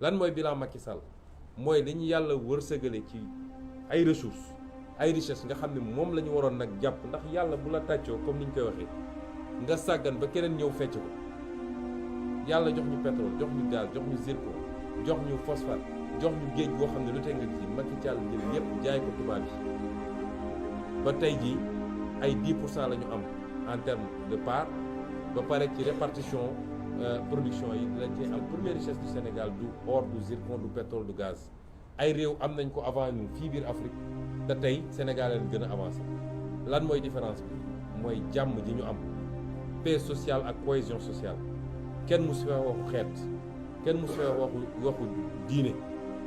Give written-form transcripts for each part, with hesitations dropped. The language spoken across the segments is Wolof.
lan mooy bilan Macky Sall mooy dañu yàlla wërsëgale ci ay ressources ay richesses nga xam ne moom la ñu waroon nag jàpp ndax yàlla bu la tàccoo comme ni ñu koy waxee nga sàggan ba keneen ñëw fecc ko yàlla jox ñu pétrole jox ñu gaz jox ñu zircon jox ñu phosphate jox ñu géej goo xam ne lu teg nga ci Macky Sall jël yépp jaay ko tubaab yi ba tey jii ay 10% la ñu am en termes de part ba pare ci répartition production yi dinañ ci am première richesse du Sénégal du or du zircon du pétrole du gaz ay réew am nañ ko avant ñu fii biir Afrique te tey Sénégal leen gën a avancé lan mooy différence bi mooy jàmm ji ñu am paix sociale ak cohésion sociale kenn musu fee waxu xeet kenn musu fee waxu diine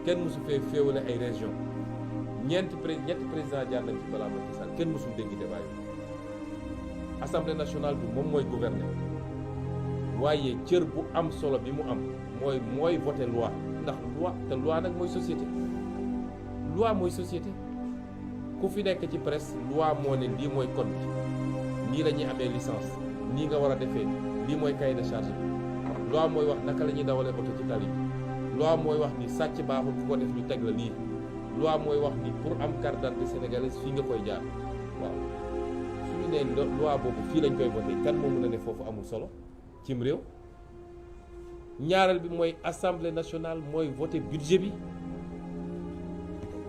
kenn musu fee féewale ay région ñetti président jaar nañ ci balaa Macky Sall kenn musul dégg débat yi assemblée nationale bi moom mooy gouverner waaye cër bu am solo bi mu am mooy voter loi ndax loi te loi nag mooy société loi mooy société ku fi nekk ci presse loi moo ne lii mooy code bi nii la ñuy amee licence nii nga war a defee lii mooy cahier de charge bi loi mooy wax naka la ñuy dawalee oto ci tali bi loi mooy wax ni sàcc baaxul ku ko def ñu teg la lii loi mooy wax ni pour am carte d'identité sénégalaise fii nga koy jaar waaw suñu nee loi boobu fii lañ koy voté kan moo mën a ne foofu amul solo cim réew ñaareel bi mooy assemblée nationale mooy voté budget bi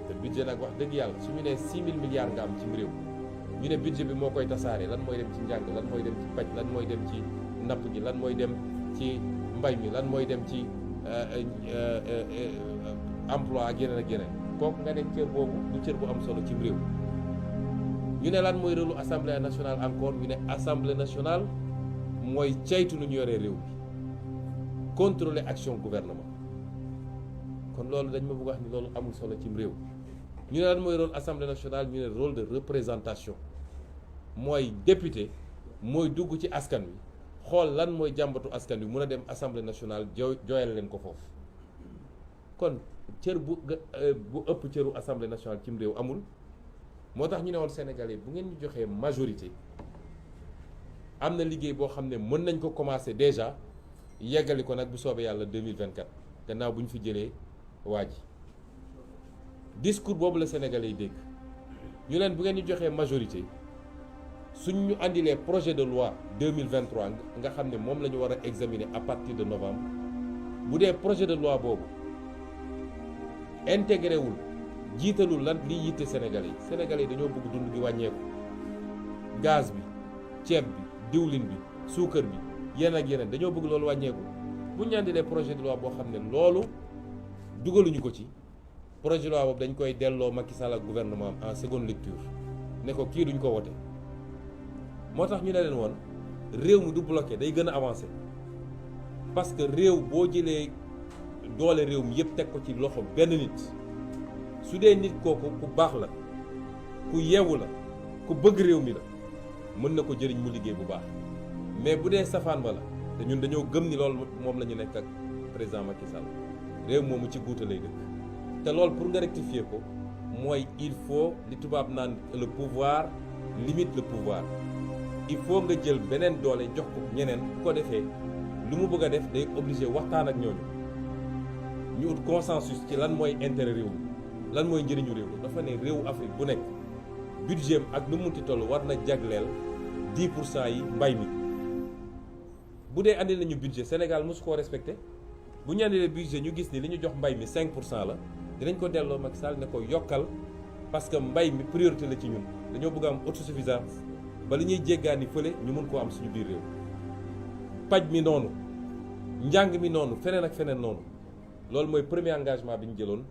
te budget nag wax dëgg yàlla suñu nee 6000 milliards nga am cim réew ñu ne budget bi moo koy tasaare lan mooy dem ci njàng lan mooy dem ci paj lan mooy dem ci napp gi lan mooy dem ci mbay mi lan mooy dem ci emploi ak yeneen kooku nga ne cër boobu du cër bu am solo cim réew ñu ne lan mooy rôle assemblée nationale encore ñu ne assemblée nationale mooy caytu nu ñu yoree réew bi contrôler action gouvernement kon loolu dañ ma bëgg wax ni loolu amul solo cim réew ñu ne lan mooy rôle assemblée nationale ñu ne rôle de représentation mooy député mooy dugg ci askan wi xool lan mooy jàmbatu askan wi mun a dem assemblée nationale jooyal leen ko foofu kon cër bu ëpp cëru assemblée nationale cim réew amul moo tax ñu ne woon sénégalais bu ngeen ñu joxee majorité am na liggéey boo xam ne mën nañ ko commencer déjà yeggali ko nag bu soobee yàlla 2024 gannaaw bu ñu fi jëlee waa ji discours boobu la sénégalais yi dégg ñu leen bu ngeen ñu joxee majorité suñ ñu andilee projet de loi 2023 nga xam ne moom la ñu war a examiner à partir de novembre bu dee projet de loi boobu intégré wul jiitalul lan liy yitte sénégalais yi dañoo bëgg dund gi wàññeeku gaz bi ceeb bi diwlin bi suukar bi yeneen ak yeneen dañoo bëgg loolu wàññeeku bu ñu andilee projet de loi boo xam ne loolu dugaluñu ko ci projet de loi boobu dañ koy delloo Macky Sall ak gouvernement en seconde lecture ne ko kii duñ ko wote moo tax ñu ne leen woon réew mi du bloqué day gën a avancé parce que réew boo jëlee doole réew mi yëpp teg ko ci loxo benn nit su dee nit kooku ku baax la ku yeewu la ku bëgg réew mi la mën na ko jëriñ mu liggéey bu baax mais bu dee safaan ba la te ñun dañoo gëm ni loolu moom la ñu nekk ak président Macky Sall réew moomu ci guuta lay dëkk te loolu pour nga rectifier ko mooy il faut li tubaab naan le pouvoir limite le pouvoir il faut nga jël beneen doole jox ko ñeneen bu ko defee lu mu bëgg a def day obligé waxtaan ak ñooñu ñu ut consensus ci lan mooy intérêt réew mi lan mooy njëriñu réew mi dafa ne réewu Afrique bu nekk budget ak nu mu munti toll war na jagleel 10% yi mbay mi bu dee andi nañu budget Sénégal mosu koo respecté bu ñu andilee budget ñu gis ni li ñu jox mbay mi 5% la dinañ ko delloo Macky Sall ne ko yokkal parce que mbay mi priorité la ci ñun dañoo bëgg am autosuffisance ba li ñuy jéggaani fële ñu mun koo am suñu biir réew paj mi noonu njàng mi noonu feneen ak feneen noonu loolu mooy premier engagement bi ñu jëloon